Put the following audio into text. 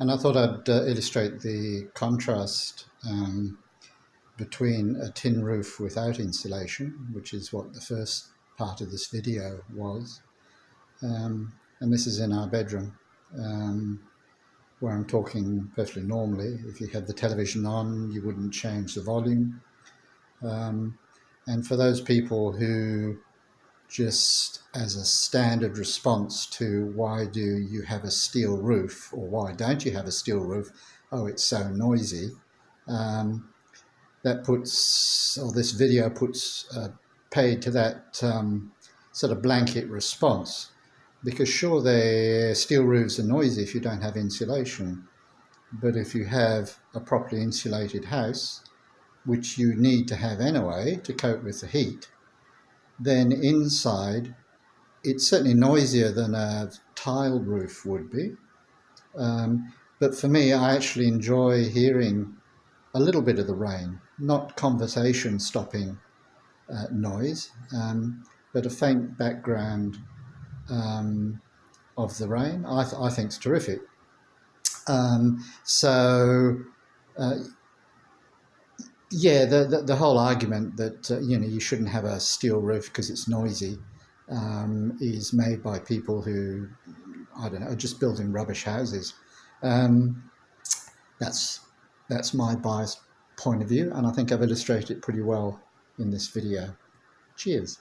And I thought I'd illustrate the contrast between a tin roof without insulation, which is what the first part of this video was, and this is in our bedroom, where I'm talking perfectly normally. If you had the television on, you wouldn't change the volume. And for those people who just as a standard response to why do you have a steel roof or why don't you have a steel roof, oh, it's so noisy, that puts, or this video puts paid to that sort of blanket response. Because sure, the steel roofs are noisy if you don't have insulation, but if you have a properly insulated house, which you need to have anyway to cope with the heat, then inside it's certainly noisier than a tiled roof would be. But for me, I actually enjoy hearing a little bit of the rain, not conversation stopping noise, but a faint background of the rain. I think it's terrific. Yeah, the whole argument that you shouldn't have a steel roof because it's noisy is made by people who, I don't know, are just building rubbish houses. That's my biased point of view, and I think I've illustrated it pretty well in this video. Cheers.